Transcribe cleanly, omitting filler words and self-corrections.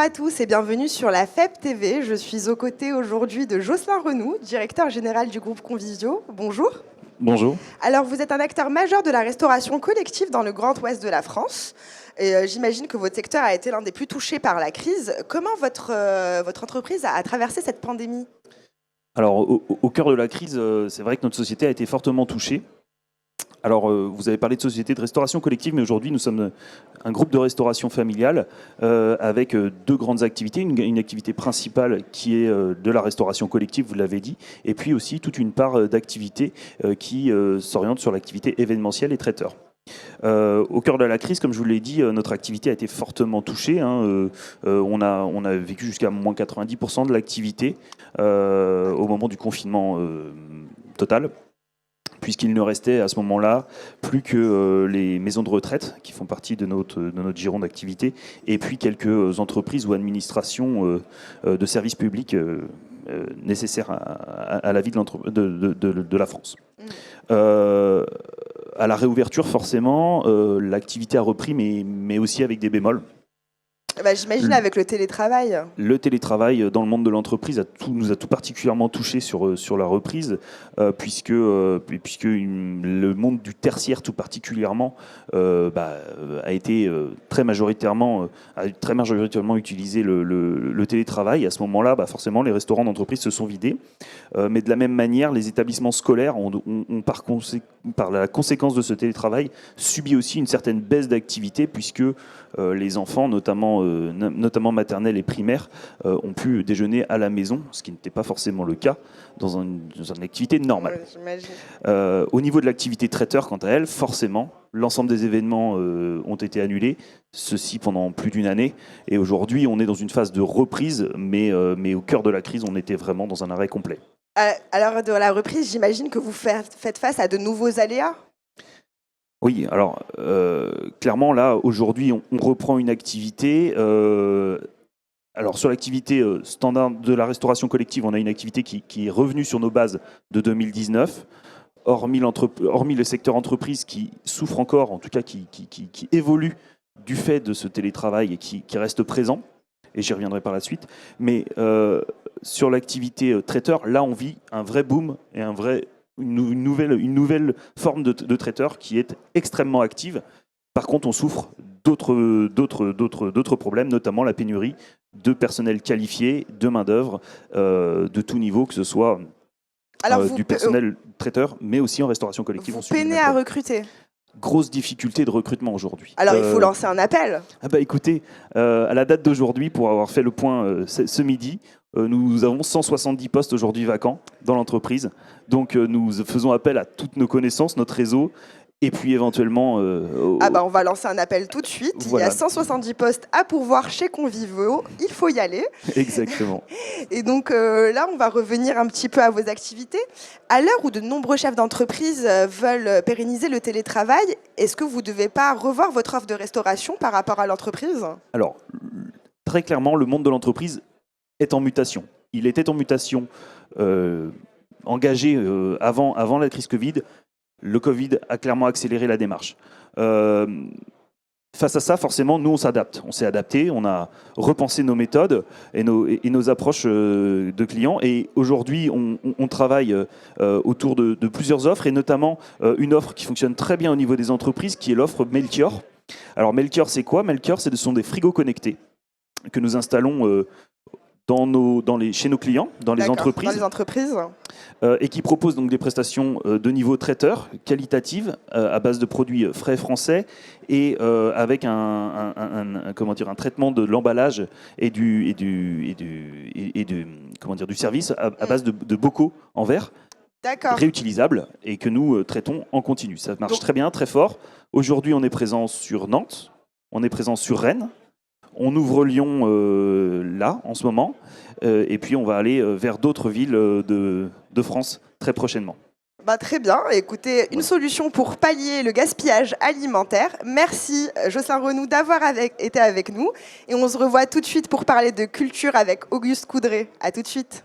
à tous et bienvenue sur la FEP TV. Je suis aux côtés aujourd'hui de Jocelyn Renoux, directeur général du groupe Convivio. Bonjour. Bonjour. Alors, vous êtes un acteur majeur de la restauration collective dans le Grand Ouest de la France. Et j'imagine que votre secteur a été l'un des plus touchés par la crise. Comment votre entreprise a traversé cette pandémie ? Alors, au cœur de la crise, c'est vrai que notre société a été fortement touchée. Alors, vous avez parlé de société de restauration collective, mais aujourd'hui, nous sommes un groupe de restauration familiale avec deux grandes activités. Une activité principale qui est de la restauration collective, vous l'avez dit, et puis aussi toute une part d'activité qui s'oriente sur l'activité événementielle et traiteur. Au cœur de la crise, comme je vous l'ai dit, notre activité a été fortement touchée. On a vécu jusqu'à moins 90% de l'activité au moment du confinement total, puisqu'il ne restait à ce moment-là plus que les maisons de retraite qui font partie de notre giron d'activité, et puis quelques entreprises ou administrations de services publics nécessaires à la vie de la France. À la réouverture, forcément, l'activité a repris, mais aussi avec des bémols. J'imagine avec le télétravail. Le télétravail dans le monde de l'entreprise nous a tout particulièrement touché sur la reprise, puisque le monde du tertiaire tout particulièrement a été très majoritairement utilisé le télétravail. À ce moment-là, forcément, les restaurants d'entreprise se sont vidés. Mais de la même manière, les établissements scolaires ont par la conséquence de ce télétravail, subi aussi une certaine baisse d'activité, puisque les enfants, notamment maternelle et primaire, ont pu déjeuner à la maison, ce qui n'était pas forcément le cas dans une activité normale. Au niveau de l'activité traiteur, quant à elle, forcément, l'ensemble des événements ont été annulés, ceci pendant plus d'une année. Et aujourd'hui, on est dans une phase de reprise, mais au cœur de la crise, on était vraiment dans un arrêt complet. Alors, de la reprise, j'imagine que vous faites face à de nouveaux aléas ? Oui, alors clairement là aujourd'hui on reprend une activité. Alors sur l'activité standard de la restauration collective, on a une activité qui est revenue sur nos bases de 2019, hormis le secteur entreprise qui souffre encore, en tout cas qui évolue du fait de ce télétravail et qui reste présent. Et j'y reviendrai par la suite. Mais sur l'activité traiteur, là on vit un vrai boom et une nouvelle forme de traiteur qui est extrêmement active. Par contre, on souffre d'autres problèmes, notamment la pénurie de personnel qualifié, de main-d'œuvre, de tout niveau, que ce soit du personnel traiteur, mais aussi en restauration collective. Vous peinez à recruter ? Grosse difficulté de recrutement aujourd'hui. Alors, il faut lancer un appel. Écoutez, à la date d'aujourd'hui, pour avoir fait le point ce midi, nous avons 170 postes aujourd'hui vacants dans l'entreprise. Donc, nous faisons appel à toutes nos connaissances, notre réseau, et puis éventuellement... on va lancer un appel tout de suite. Voilà. Il y a 170 postes à pourvoir chez Convivio. Il faut y aller. Exactement. Et donc là, on va revenir un petit peu à vos activités. À l'heure où de nombreux chefs d'entreprise veulent pérenniser le télétravail, est-ce que vous ne devez pas revoir votre offre de restauration par rapport à l'entreprise ? Alors, très clairement, le monde de l'entreprise est en mutation. Il était en mutation engagé avant la crise Covid. Le Covid a clairement accéléré la démarche. Face à ça, forcément, nous, on s'adapte. On s'est adapté, on a repensé nos méthodes et nos approches de clients. Et aujourd'hui, on travaille autour de plusieurs offres, et notamment une offre qui fonctionne très bien au niveau des entreprises, qui est l'offre Melchior. Alors, Melchior, c'est quoi ? Melchior, ce sont des frigos connectés que nous installons chez nos clients, dans les entreprises, et qui proposent donc des prestations de niveau traiteur, qualitatives, à base de produits frais français, et avec un traitement de l'emballage et du service à base de bocaux en verre réutilisables, et que nous traitons en continu. Ça marche très bien, très fort. Aujourd'hui, on est présent sur Nantes, on est présent sur Rennes. On ouvre Lyon là, en ce moment, et puis on va aller vers d'autres villes de France très prochainement. Très bien. Écoutez, une solution pour pallier le gaspillage alimentaire. Merci Jocelyn Renoux d'avoir été avec nous. Et on se revoit tout de suite pour parler de culture avec Auguste Coudray. À tout de suite.